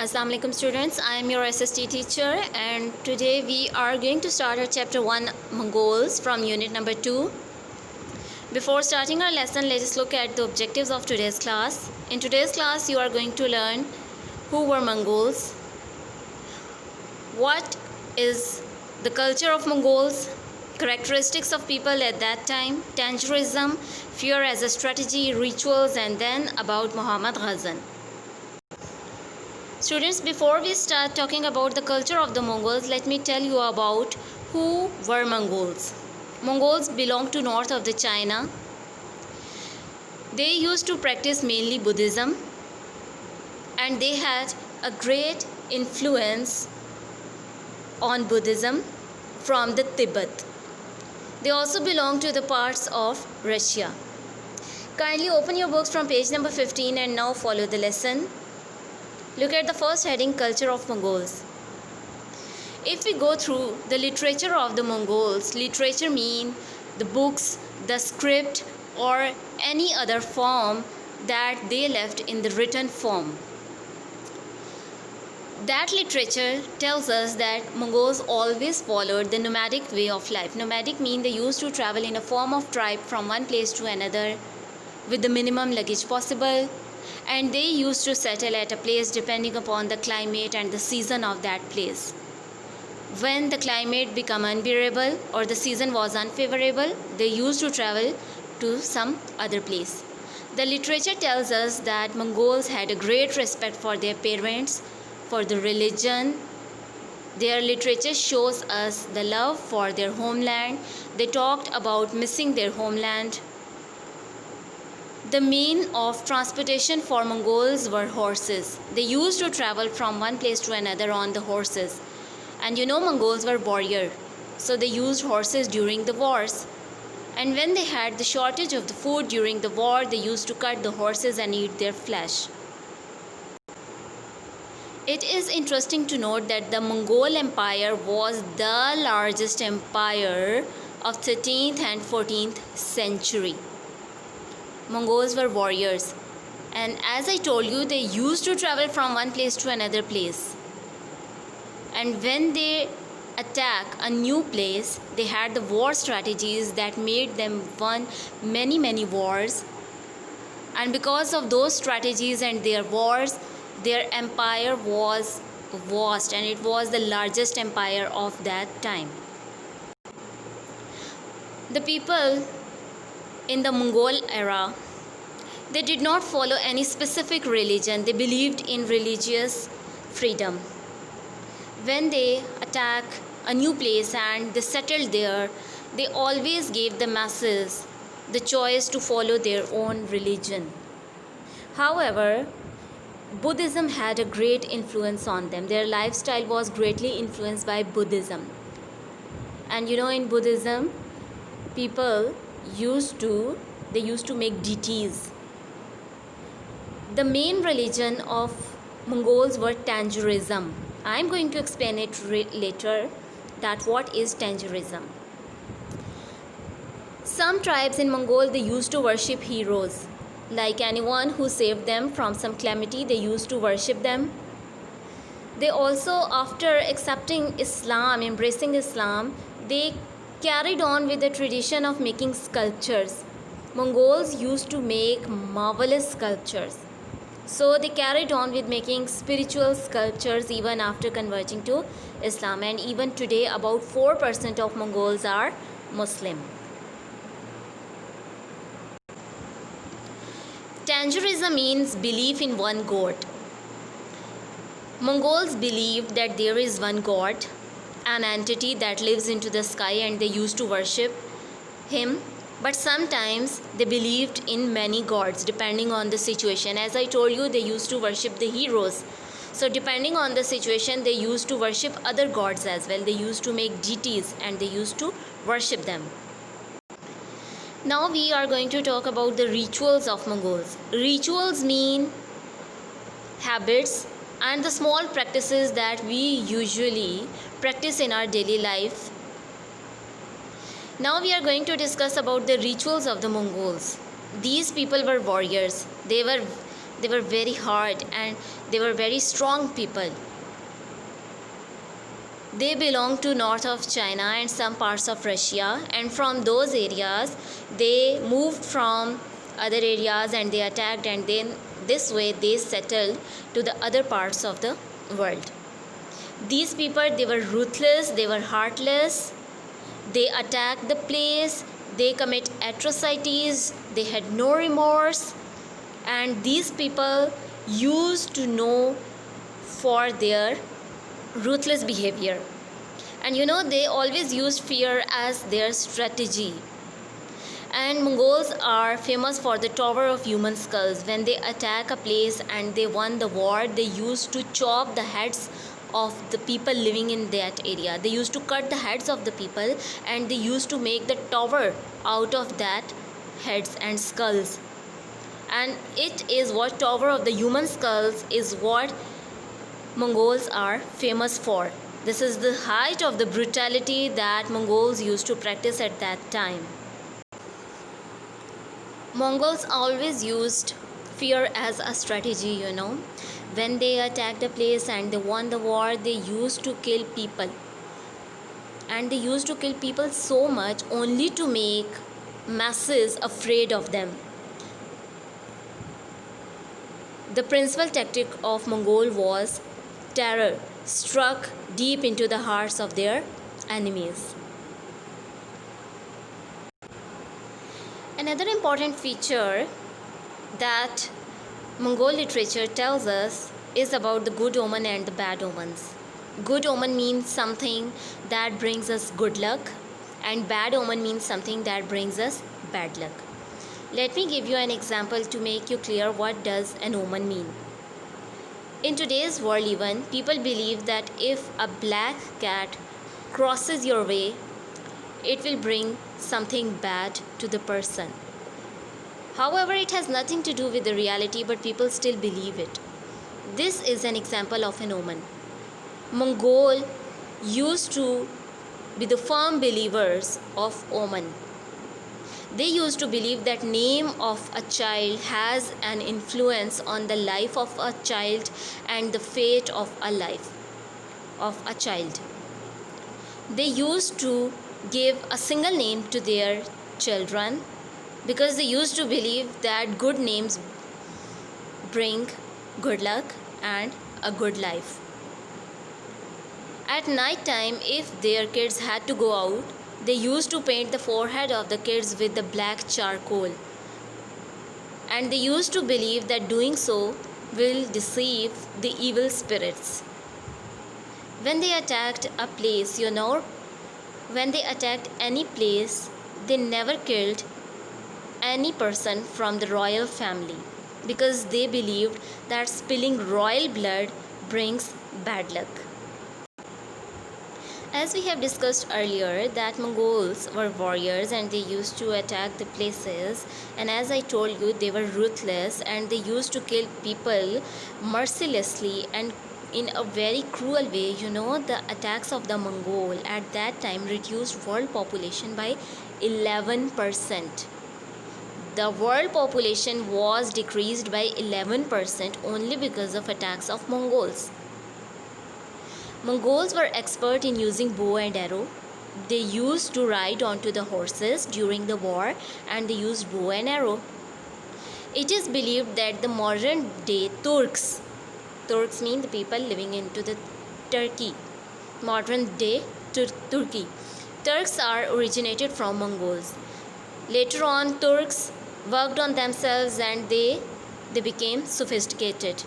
Assalamu alaikum students, I am your SST teacher and today we are going to start our chapter 1 Mongols from unit number 2. Before starting our lesson, let us look at the objectives of today's class. In today's class you are going to learn who were Mongols, what is the culture of Mongols, characteristics of people at that time, Tanjurism, fear as a strategy, rituals, and then about Muhammad Ghazan. Students, before we start talking about the culture of the Mongols, let me tell you about who were Mongols. Mongols belong to north of the China. They used to practice mainly Buddhism and they had a great influence on Buddhism from the Tibet. They also belong to the parts of Russia. Kindly open your books from page number 15 and now follow the lesson. Look at the first heading, Culture of Mongols. If we go through the literature of the Mongols, literature means the books, the script, or any other form that they left in the written form. That literature tells us that Mongols always followed the nomadic way of life. Nomadic means they used to travel in a form of tribe from one place to another with the minimum luggage possible. And they used to settle at a place depending upon the climate and the season of that place. When the climate became unbearable or the season was unfavorable, they used to travel to some other place. The literature tells us that Mongols had a great respect for their parents, for the religion. Their literature shows us the love for their homeland. They talked about missing their homeland. The mean of transportation for Mongols were horses. They used to travel from one place to another on the horses. And you know, Mongols were warriors, so they used horses during the wars. And when they had the shortage of the food during the war, they used to cut the horses and eat their flesh. It is interesting to note that the Mongol Empire was the largest empire of 13th and 14th century. Mongols were warriors, and as I told you, they used to travel from one place to another place. And when they attack a new place, they had the war strategies that made them won many wars. And because of those strategies and their wars, their empire was vast, and it was the largest empire of that time. The people in the Mongol era, they did not follow any specific religion. They believed in religious freedom. When they attack a new place and they settled there, they always gave the masses the choice to follow their own religion. However, Buddhism had a great influence on them. Their lifestyle was greatly influenced by Buddhism. And you know, in Buddhism, people used to make deities. The main religion of Mongols were Tanjurism. I am going to explain it later that what is Tanjurism. Some tribes in Mongol, they used to worship heroes. Like anyone who saved them from some calamity, they used to worship them. They also, after accepting Islam, embracing Islam, they carried on with the tradition of making sculptures. Mongols used to make marvelous sculptures. So they carried on with making spiritual sculptures even after converting to Islam. And even today, about 4% of Mongols are Muslim. Tanjurism means belief in one god. Mongols believed that there is one god, an entity that lives into the sky, and they used to worship him. But sometimes they believed in many gods depending on the situation. As I told you, they used to worship the heroes. So depending on the situation, they used to worship other gods as well. They used to make deities and they used to worship them. Now we are going to talk about the rituals of Mongols. Rituals mean habits and the small practices that we usually practice in our daily life. Now we are going to discuss about the rituals of the Mongols. These people were warriors. They were They were very hard and they were very strong people. They belong to north of China and some parts of Russia, and from those areas they moved from other areas and they attacked, and then this way they settled to the other parts of the world. These people, they were ruthless, they were heartless, they attacked the place, they commit atrocities, they had no remorse, and these people used to know for their ruthless behavior. And they always used fear as their strategy. And Mongols are famous for the Tower of Human Skulls. When they attack a place and they won the war, they used to chop the heads of the people living in that area. They used to cut the heads of the people and they used to make the tower out of that heads and skulls. And it is what Tower of the Human Skulls is what Mongols are famous for. This is the height of the brutality that Mongols used to practice at that time. Mongols always used fear as a strategy, When they attacked a place and they won the war, they used to kill people. And they used to kill people so much only to make masses afraid of them. The principal tactic of Mongol was terror, struck deep into the hearts of their enemies. Another important feature that Mongol literature tells us is about the good omen and the bad omens. Good omen means something that brings us good luck, and bad omen means something that brings us bad luck. Let me give you an example to make you clear what does an omen mean. In today's world even, people believe that if a black cat crosses your way, it will bring something bad to the person. However, it has nothing to do with the reality, but people still believe it. This is an example of an omen. Mongol used to be the firm believers of omen. They used to believe that name of a child has an influence on the life of a child and the fate of a life of a child. They used to give a single name to their children because they used to believe that good names bring good luck and a good life. At night time, if their kids had to go out, they used to paint the forehead of the kids with the black charcoal. And they used to believe that doing so will deceive the evil spirits. When they attacked a place, when they attacked any place, they never killed any person from the royal family because they believed that spilling royal blood brings bad luck. As we have discussed earlier, that Mongols were warriors and they used to attack the places, and as I told you, they were ruthless and they used to kill people mercilessly and in a very cruel way. The attacks of the Mongol at that time reduced world population by 11%. The world population was decreased by 11% only because of attacks of Mongols. Mongols were expert in using bow and arrow. They used to ride onto the horses during the war and they used bow and arrow. It is believed that the modern day Turks mean the people living into the Turkey, modern day Turkey. Turks are originated from Mongols. Later on, Turks worked on themselves and they became sophisticated.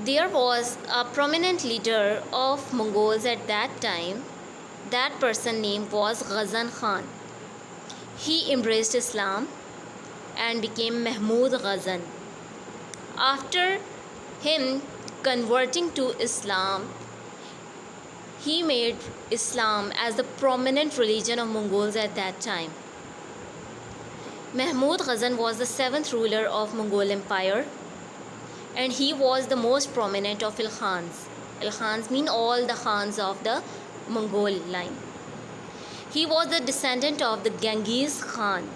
There was a prominent leader of Mongols at that time. That person's name was Ghazan Khan. He embraced Islam and became Mahmud Ghazan. After him converting to Islam, he made Islam as the prominent religion of Mongols at that time. Mahmud Ghazan was the 7th ruler of Mongol Empire, and he was the most prominent of Ilkhans. Ilkhans mean all the Khans of the Mongol line. He was the descendant of the Genghis Khan.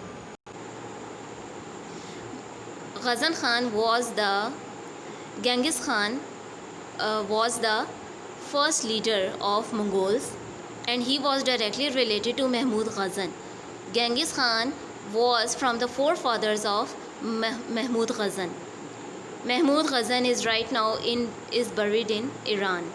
Ghazan Khan was the Genghis Khan was the first leader of Mongols, and he was directly related to Mahmud Ghazan. Genghis Khan was from the forefathers of Mahmud Ghazan. Mahmud Ghazan is buried in Iran.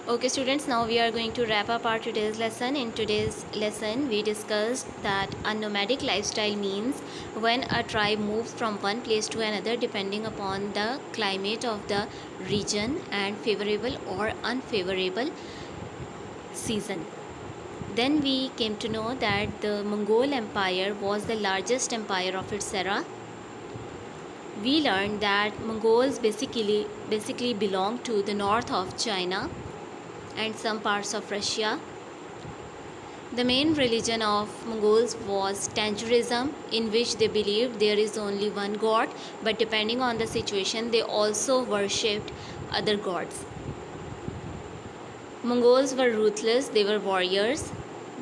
Okay students, now we are going to wrap up our today's lesson. In today's lesson, we discussed that a nomadic lifestyle means when a tribe moves from one place to another depending upon the climate of the region and favorable or unfavorable season. Then we came to know that the Mongol Empire was the largest empire of its era. We learned that Mongols basically belong to the north of China and some parts of Russia. The main religion of Mongols was Tanjurism, in which they believed there is only one god, but depending on the situation, they also worshipped other gods. Mongols were ruthless, they were warriors,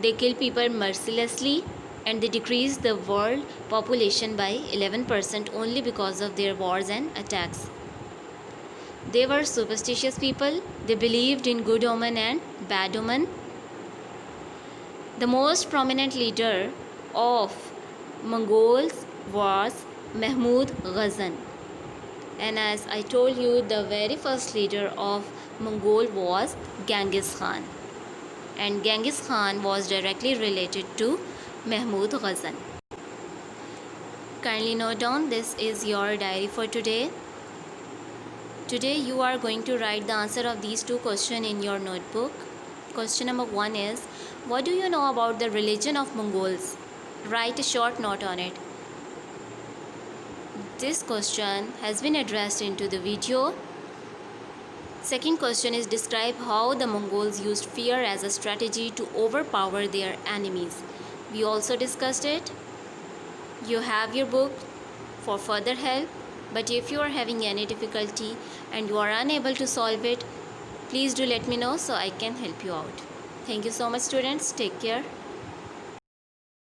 they killed people mercilessly, and they decreased the world population by 11% only because of their wars and attacks. They were superstitious people. They believed in good omen and bad omen. The most prominent leader of Mongols was Mahmud Ghazan. And as I told you, the very first leader of Mongol was Genghis Khan. And Genghis Khan was directly related to Mahmud Ghazan. Kindly note down, this is your diary for today. Today you are going to write the answer of these two questions in your notebook. Question number 1 is, what do you know about the religion of Mongols? Write a short note on it. This question has been addressed into the video. Second question is, describe how the Mongols used fear as a strategy to overpower their enemies. We also discussed it. You have your book for further help. But if you are having any difficulty and you are unable to solve it, please do let me know so I can help you out. Thank you so much students. Take care.